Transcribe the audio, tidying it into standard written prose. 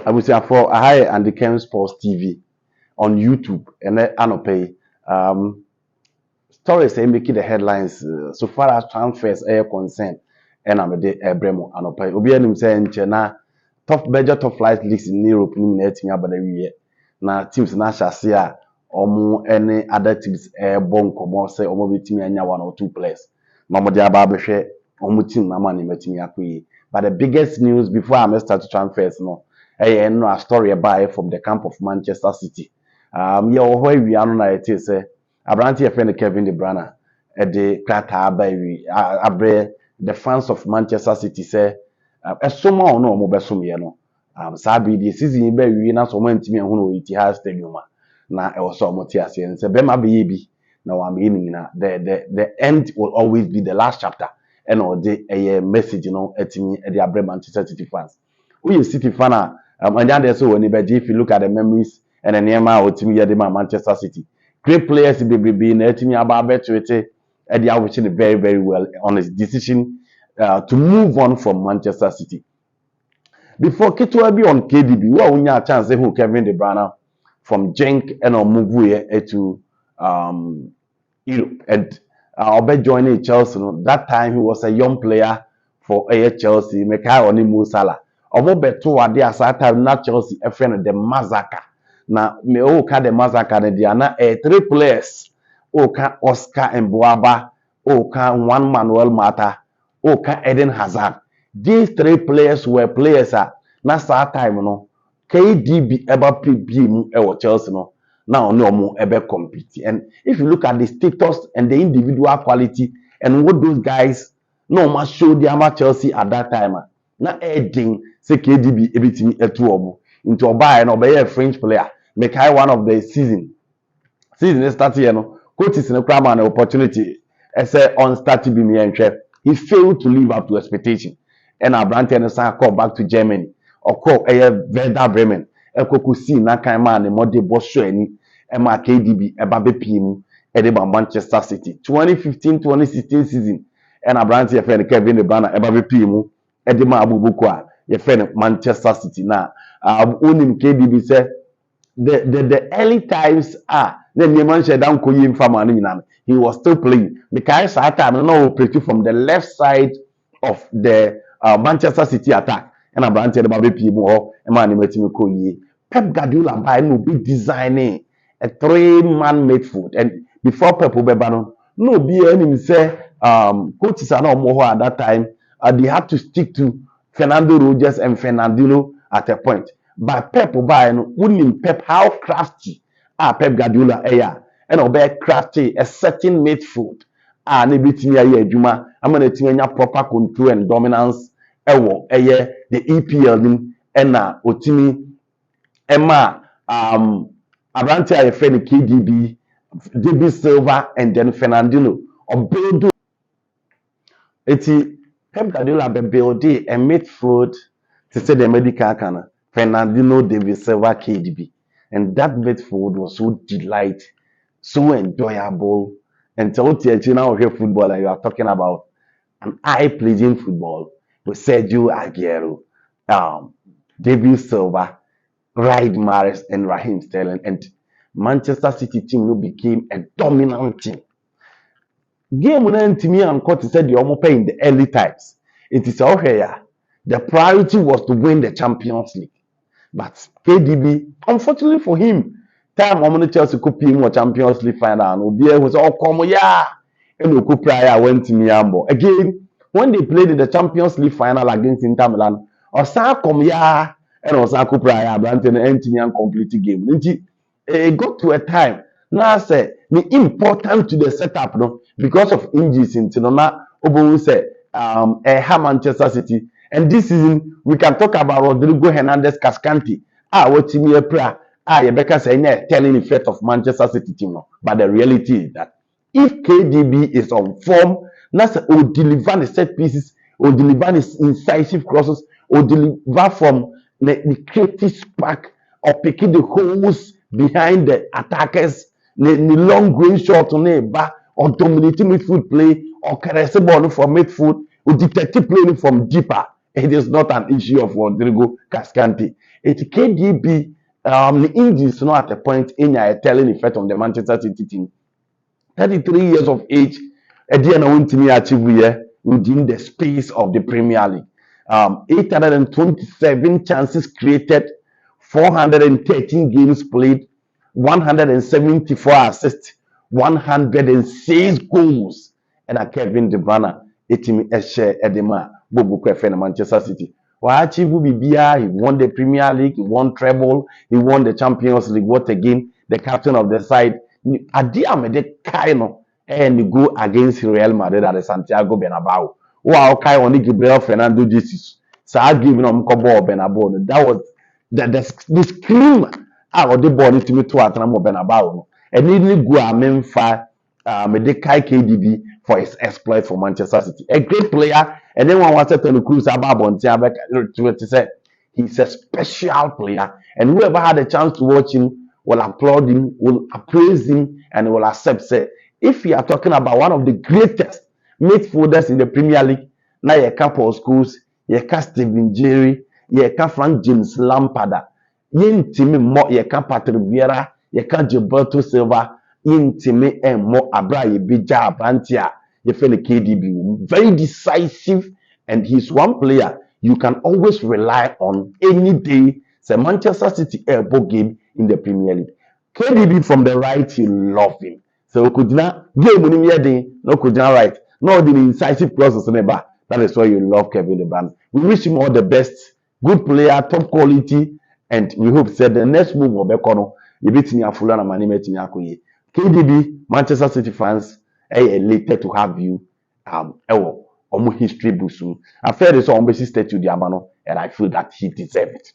I would say for I and the Ken Sports TV on YouTube and then Anope. Stories are making the headlines so far as transfers are concerned. And I'm a day Bremo Anope. Obi anim say nche top major top flight leagues in Europe ni na etinga ba na wiye. Na teams na hyase a omo any other teams bon komo say omo betimi anya one or two players. Na omo de aba behwe omo team na ma na metimi akoyi. But the biggest news before I start to transfers no no a story about from the camp of Manchester City. Yeah, where we are now it is Abranti a friend Kelvin Debryne at the Krata by Abre the fans of Manchester City say a summer no more besumia no. Sabi the season be we na so man timi ehun no Etihad Stadium na e so mo ti ase and say be ma be bi na wa me ni na the end will always be the last chapter and or the message you know etimi e the Abre Manchester City fans. Who is City fan and then so when if you look at the memories and the name of team here Manchester City. Great players be na team about better and they are wishing very, very well on his decision to move on from Manchester City. Before Ketua be on KDB, we only a chance who Kelvin Debryne from Genk and on move here to Europe and I'll joining Chelsea. That time he was a young player for Chelsea. Mekai oni Mo Salah. Obo beto ade asata na Chelsea e friend the massacre. Na me o ka the massacre na dia na three players. O ka Oscar Mboaba, o ka Juan Manuel Mata, o ka Eden Hazard. These three players were players na sa time no KDB ever be mu e Chelsea no. Now no more ever compete. And if you look at the status and the individual quality and what those guys no must show the amateur Chelsea at that time. Na adding say KDB everything etu into a buy and obey a French player. Make high one of the season. Season start here no. Coach is in a crime and opportunity. I say on start to be me and chef. He failed to live up to expectation. And our brand and call back to Germany or call a Werder Bremen. Ekoku see na kind man the mode boss show any Emma KDB Ebabe PM Edeba Manchester City 2015-2016 season and a brand here friend Kelvin Debryne Ebabe PM Edema Abubukwa your friend Manchester City now unim KDB say the early times then the man said down koyi mfama he was still playing because at time no operate from the left side of the Manchester City attack and a brand here Ebabe PM or Emma Nimetimi koyi Pep Guardiola by no be designing a three-man midfield. And before Pep Ubebano, no be any say coaches are not more at that time. They had to stick to Fernando Rogers and Fernandinho at a point. But Pep Ubebano wouldn't Pep how crafty Pep Guardiola and obey crafty a certain midfield. Nebiti ya Juma. I'm gonna team proper control and dominance. The EPL and Otimi. Emma, Abrante a friend KDB, DB Silva, and then Fernandinho. Or build it. Pep Guardiola build a midfield to say the medical kind Fernandinho, DB Silva, KDB, and that midfield was so delight, so enjoyable. And so now here football you are talking about an eye-pleasing football with Sergio Aguero, David Silva. Riyad Mahrez and Raheem Sterling and Manchester City team became a dominant team. Game when to me and Court said the almost in the early times. It is all here. The priority was to win the Champions League. But KDB, unfortunately for him, time I'm Chelsea could play more Champions League final and Obi was all come and Oku prior went to Miambo. Again, when they played in the Champions League final against Inter Milan, or come and also Akupra Brandon and complete game. It got to a time now say the important to the setup no because of injuries in Tinoma Obo say Manchester City and this season we can talk about Rodrigo Hernandez Cascante what team you prayer Rebecca say telling effect of Manchester City team no but the reality is that if KDB is on form that's will deliver the set pieces or deliver the incisive crosses or deliver from the creative spark of picking the holes behind the attackers, the long range shot on the back, or dominating midfield play, or caressing ball from midfield, or detective playing from deeper. It is not an issue of Rodrigo Cascante. It KDB, the injuries not at a point in a telling effect on the Manchester City team. 33 years of age, Ediana went to me achieve within the space of the Premier League. 827 chances created, 413 games played, 174 assists, 106 goals. And a Kelvin Debryne, etimi share edema, Bobo Kwefe Manchester City. Well, achieve BBR, he won the Premier League, he won treble, he won the Champions League. What again? The captain of the side. Adi amede kai no and go against Real Madrid at the Santiago Bernabeu. Wow, kai on Gabriel Fernando Jesus. So I give him ball Bernabeu. That was the scream out the ball to me to Atlamo Bernabeu. And nearly go a memfa mede kai KDB for his exploit for Manchester City. A great player, and then one wanted to cruise about on to say he's a special player, and whoever had a chance to watch him will applaud him, will appraise him, and will accept. Say, if you are talking about one of the greatest midfielders in the Premier League, now you can Paul Scholes, you can Steven Gerrard, you can Frank James Lampard, you can Patrick Vieira, you can Gilberto Silva, you and more Abra Bija Bantia, you feel KDB, very decisive, and he's one player you can always rely on any day. It's a Manchester City airport game in the Premier League. KDB from the right, you love him. So Kujina, game no Kujina right. No the incisive process never. That is why you love Kelvin Debryne. We wish him all the best. Good player, top quality, and we hope that the next move will be Kono. You beat me a full and money met me. KDB, Manchester City fans, elated to have you. History books. I feel this on basis to the Amano, and I feel that he deserves it.